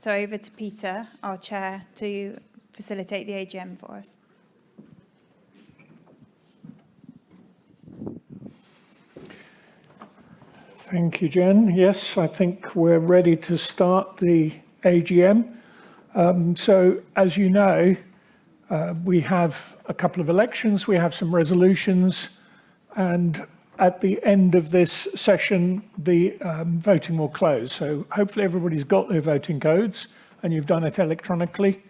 So over to Peter, our chair, to facilitate the AGM for us. Thank you, Jen. Yes, I think we're ready to start the AGM. So, as you know, we have a couple of elections, we have some resolutions, and at the end of this session, the voting will close. So hopefully everybody's got their voting codes and you've done it electronically.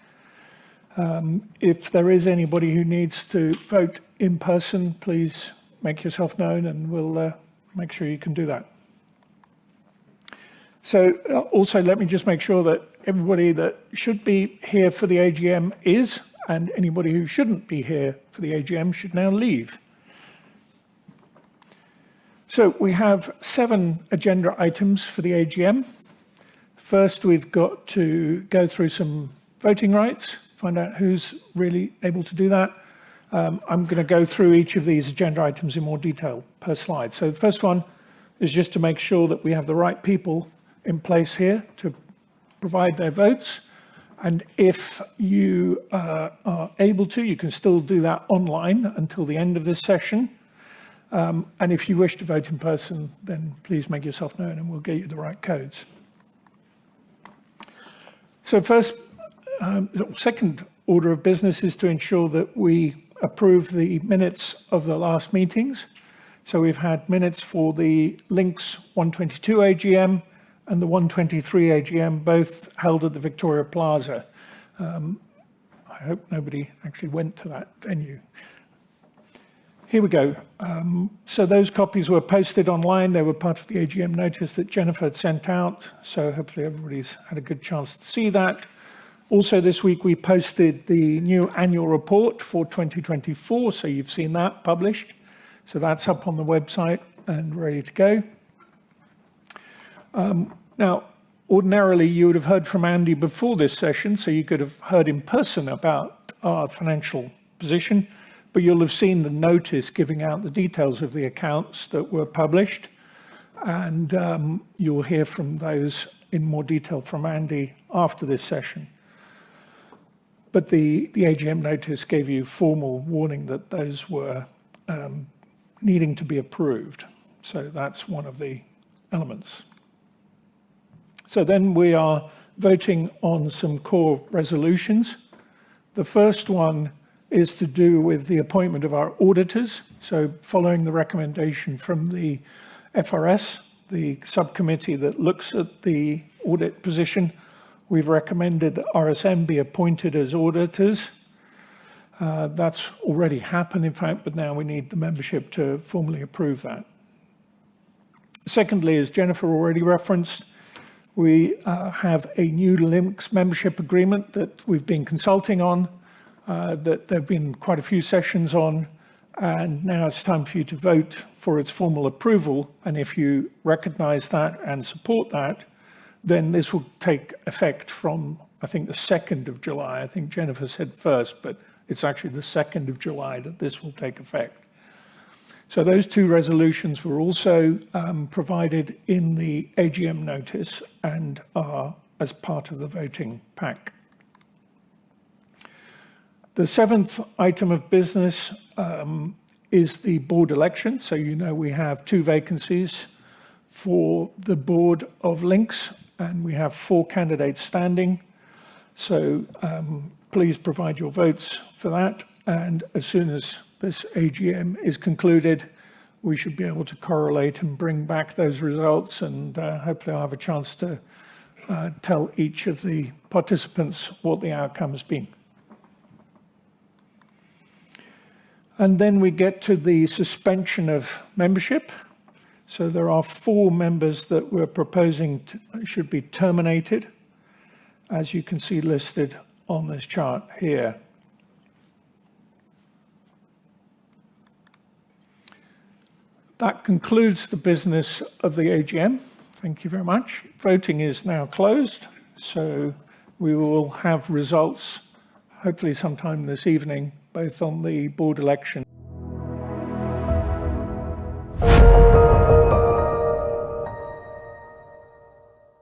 If there is anybody who needs to vote in person, please make yourself known and we'll make sure you can do that. So also let me just make sure that everybody that should be here for the AGM is, and anybody who shouldn't be here for the AGM should now leave. So we have 7 agenda items for the AGM. First, we've got to go through some voting rights, find out who's really able to do that. I'm going to go through each of these agenda items in more detail per slide. So the first one is just to make sure that we have the right people in place here to provide their votes. And if you are able to, you can still do that online until the end of this session. And if you wish to vote in person, then please make yourself known and we'll get you the right codes. So second order of business is to ensure that we approve the minutes of the last meetings. So we've had minutes for the LINX124 AGM and the 123 AGM, both held at the Victoria Plaza. I hope nobody actually went to that venue. Here we go. So those copies were posted online. They were part of the AGM notice that Jennifer had sent out. So hopefully everybody's had a good chance to see that. Also this week we posted the new annual report for 2024. So you've seen that published. So that's up on the website and ready to go. Now, ordinarily you would have heard from Andy before this session, so you could have heard in person about our financial position, but you'll have seen the notice giving out the details of the accounts that were published, and you'll hear from those in more detail from Andy after this session. But the AGM notice gave you formal warning that those were needing to be approved. So that's one of the elements. So then we are voting on some core resolutions. The first one is to do with the appointment of our auditors. So following the recommendation from the FRS, the subcommittee that looks at the audit position, we've recommended that RSM be appointed as auditors. That's already happened, in fact, but now we need the membership to formally approve that. Secondly, as Jennifer already referenced, we have a new LINX membership agreement that we've been consulting on, that there have been quite a few sessions on, and now it's time for you to vote for its formal approval. And if you recognise that and support that, then this will take effect from, I think, the 2nd of July. I think Jennifer said 1st, but it's actually the 2nd of July that this will take effect. So those 2 resolutions were also provided in the AGM notice and are as part of the voting pack. The 7th item of business is the board election. So you know we have 2 vacancies for the board of LINX, and we have 4 candidates standing. So please provide your votes for that. And as soon as this AGM is concluded, we should be able to correlate and bring back those results, and hopefully I'll have a chance to tell each of the participants what the outcome has been. And then we get to the suspension of membership. So there are 4 members that we're proposing should be terminated, as you can see listed on this chart here. That concludes the business of the AGM. Thank you very much. Voting is now closed, so we will have results hopefully sometime this evening, both on the board election